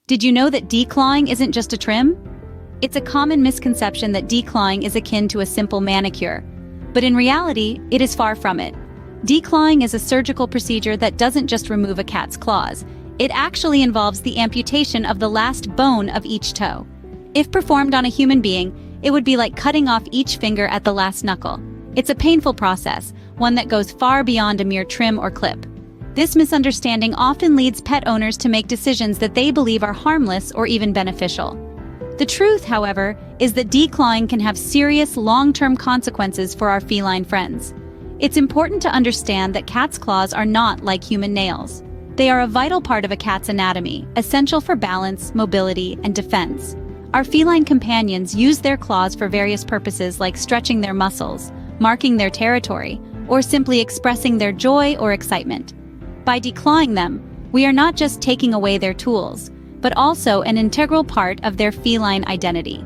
Did you know that declawing isn't just a trim? It's a common misconception that declawing is akin to a simple manicure, but in reality, it is far from it. Declawing is a surgical procedure that doesn't just remove a cat's claws. It actually involves the amputation of the last bone of each toe. If performed on a human being, it would be like cutting off each finger at the last knuckle. It's a painful process, one that goes far beyond a mere trim or clip. This misunderstanding often leads pet owners to make decisions that they believe are harmless or even beneficial. The truth, however, is that declawing can have serious long-term consequences for our feline friends. It's important to understand that cats' claws are not like human nails. They are a vital part of a cat's anatomy, essential for balance, mobility, and defense. Our feline companions use their claws for various purposes like stretching their muscles, marking their territory, or simply expressing their joy or excitement. By declawing them, we are not just taking away their tools, but also an integral part of their feline identity.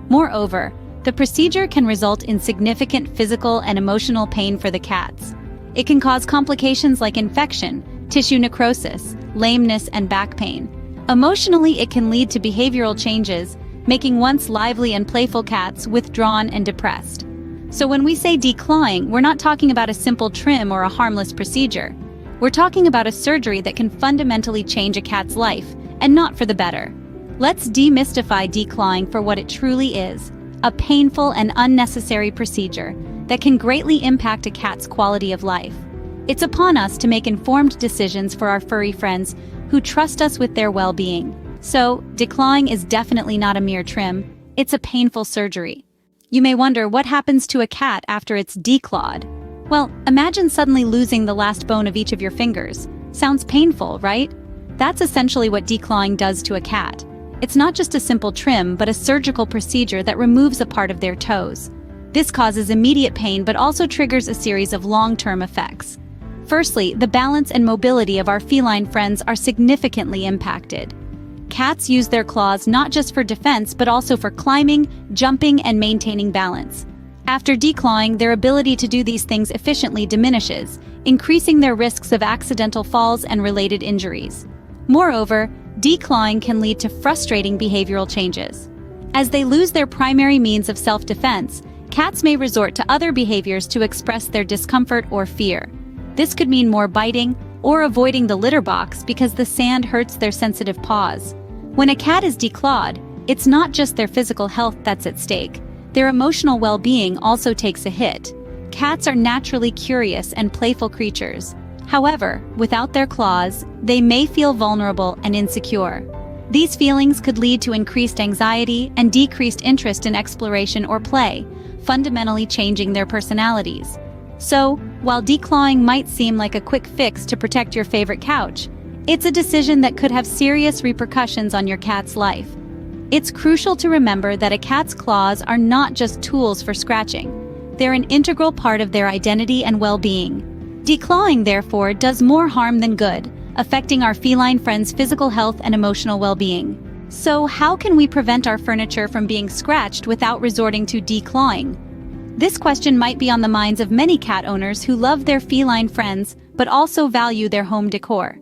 Moreover, the procedure can result in significant physical and emotional pain for the cats. It can cause complications like infection, tissue necrosis, lameness, and back pain. Emotionally, it can lead to behavioral changes, making once lively and playful cats withdrawn and depressed. So when we say declawing, we're not talking about a simple trim or a harmless procedure. We're talking about a surgery that can fundamentally change a cat's life, and not for the better. Let's demystify declawing for what it truly is, a painful and unnecessary procedure that can greatly impact a cat's quality of life. It's upon us to make informed decisions for our furry friends who trust us with their well-being. So, declawing is definitely not a mere trim, it's a painful surgery. You may wonder what happens to a cat after it's declawed. Well, imagine suddenly losing the last bone of each of your fingers. Sounds painful, right? That's essentially what declawing does to a cat. It's not just a simple trim, but a surgical procedure that removes a part of their toes. This causes immediate pain but also triggers a series of long-term effects. Firstly, the balance and mobility of our feline friends are significantly impacted. Cats use their claws not just for defense but also for climbing, jumping, and maintaining balance. After declawing, their ability to do these things efficiently diminishes, increasing their risks of accidental falls and related injuries. Moreover, declawing can lead to frustrating behavioral changes. As they lose their primary means of self-defense, cats may resort to other behaviors to express their discomfort or fear. This could mean more biting or avoiding the litter box because the sand hurts their sensitive paws. When a cat is declawed, it's not just their physical health that's at stake. Their emotional well-being also takes a hit. Cats are naturally curious and playful creatures. However, without their claws, they may feel vulnerable and insecure. These feelings could lead to increased anxiety and decreased interest in exploration or play, fundamentally changing their personalities. So, while declawing might seem like a quick fix to protect your favorite couch, it's a decision that could have serious repercussions on your cat's life. It's crucial to remember that a cat's claws are not just tools for scratching. They're an integral part of their identity and well-being. Declawing, therefore, does more harm than good, affecting our feline friends' physical health and emotional well-being. So, how can we prevent our furniture from being scratched without resorting to declawing? This question might be on the minds of many cat owners who love their feline friends but also value their home decor.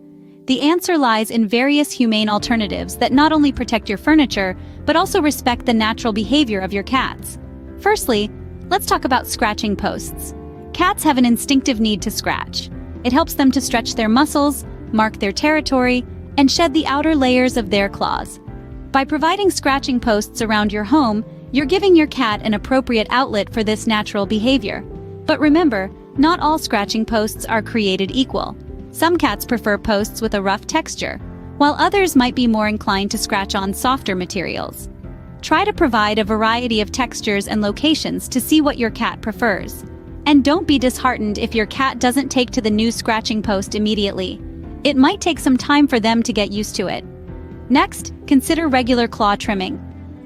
The answer lies in various humane alternatives that not only protect your furniture, but also respect the natural behavior of your cats. Firstly, let's talk about scratching posts. Cats have an instinctive need to scratch. It helps them to stretch their muscles, mark their territory, and shed the outer layers of their claws. By providing scratching posts around your home, you're giving your cat an appropriate outlet for this natural behavior. But remember, not all scratching posts are created equal. Some cats prefer posts with a rough texture, while others might be more inclined to scratch on softer materials. Try to provide a variety of textures and locations to see what your cat prefers. And don't be disheartened if your cat doesn't take to the new scratching post immediately. It might take some time for them to get used to it. Next, consider regular claw trimming.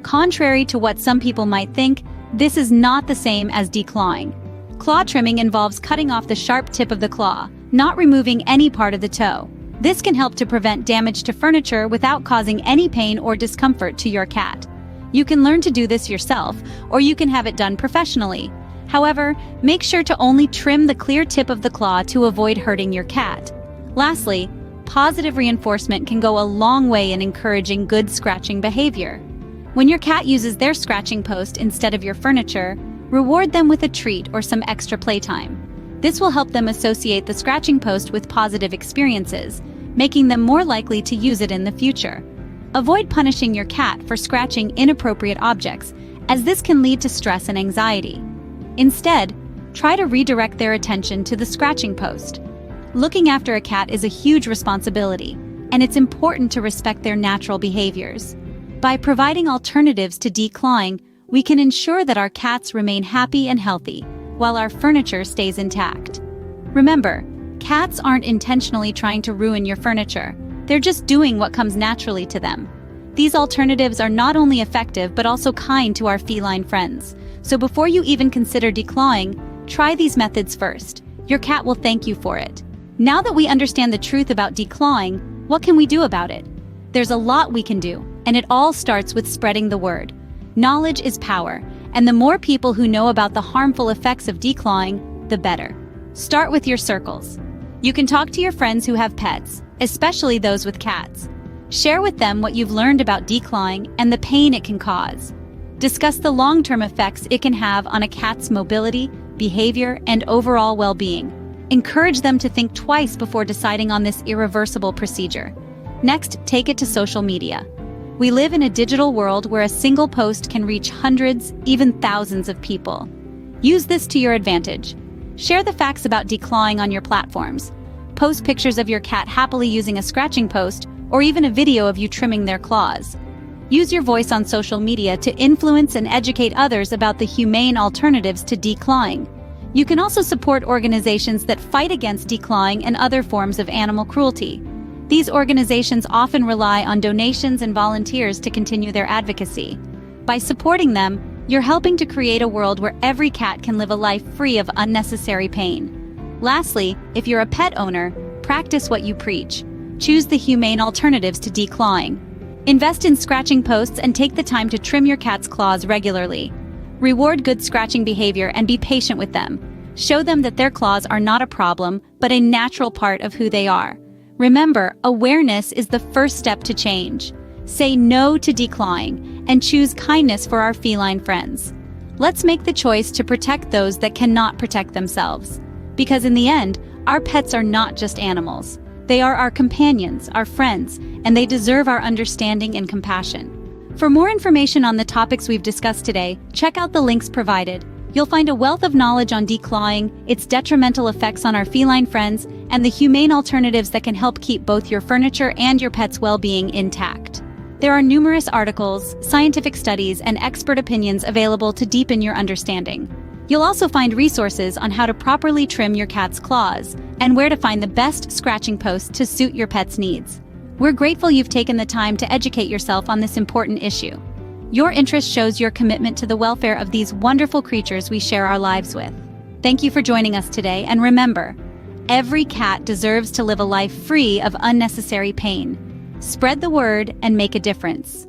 Contrary to what some people might think, this is not the same as declawing. Claw trimming involves cutting off the sharp tip of the claw, not removing any part of the toe. This can help to prevent damage to furniture without causing any pain or discomfort to your cat. You can learn to do this yourself, or you can have it done professionally. However, make sure to only trim the clear tip of the claw to avoid hurting your cat. Lastly, positive reinforcement can go a long way in encouraging good scratching behavior. When your cat uses their scratching post instead of your furniture, reward them with a treat or some extra playtime. This will help them associate the scratching post with positive experiences, making them more likely to use it in the future. Avoid punishing your cat for scratching inappropriate objects, as this can lead to stress and anxiety. Instead, try to redirect their attention to the scratching post. Looking after a cat is a huge responsibility, and it's important to respect their natural behaviors. By providing alternatives to declawing, we can ensure that our cats remain happy and healthy, while our furniture stays intact. Remember, cats aren't intentionally trying to ruin your furniture. They're just doing what comes naturally to them. These alternatives are not only effective but also kind to our feline friends. So before you even consider declawing, try these methods first. Your cat will thank you for it. Now that we understand the truth about declawing, what can we do about it? There's a lot we can do, and it all starts with spreading the word. Knowledge is power, and the more people who know about the harmful effects of declawing, the better. Start with your circles. You can talk to your friends who have pets, especially those with cats. Share with them what you've learned about declawing and the pain it can cause. Discuss the long-term effects it can have on a cat's mobility, behavior, and overall well-being. Encourage them to think twice before deciding on this irreversible procedure. Next, take it to social media. We live in a digital world where a single post can reach hundreds, even thousands of people. Use this to your advantage. Share the facts about declawing on your platforms. Post pictures of your cat happily using a scratching post, or even a video of you trimming their claws. Use your voice on social media to influence and educate others about the humane alternatives to declawing. You can also support organizations that fight against declawing and other forms of animal cruelty. These organizations often rely on donations and volunteers to continue their advocacy. By supporting them, you're helping to create a world where every cat can live a life free of unnecessary pain. Lastly, if you're a pet owner, practice what you preach. Choose the humane alternatives to declawing. Invest in scratching posts and take the time to trim your cat's claws regularly. Reward good scratching behavior and be patient with them. Show them that their claws are not a problem, but a natural part of who they are. Remember, awareness is the first step to change. Say no to declawing and choose kindness for our feline friends. Let's make the choice to protect those that cannot protect themselves. Because in the end, our pets are not just animals. They are our companions, our friends, and they deserve our understanding and compassion. For more information on the topics we've discussed today, check out the links provided. You'll find a wealth of knowledge on declawing, its detrimental effects on our feline friends, and the humane alternatives that can help keep both your furniture and your pet's well-being intact. There are numerous articles, scientific studies, and expert opinions available to deepen your understanding. You'll also find resources on how to properly trim your cat's claws and where to find the best scratching posts to suit your pet's needs. We're grateful you've taken the time to educate yourself on this important issue. Your interest shows your commitment to the welfare of these wonderful creatures we share our lives with. Thank you for joining us today, and remember, every cat deserves to live a life free of unnecessary pain. Spread the word and make a difference.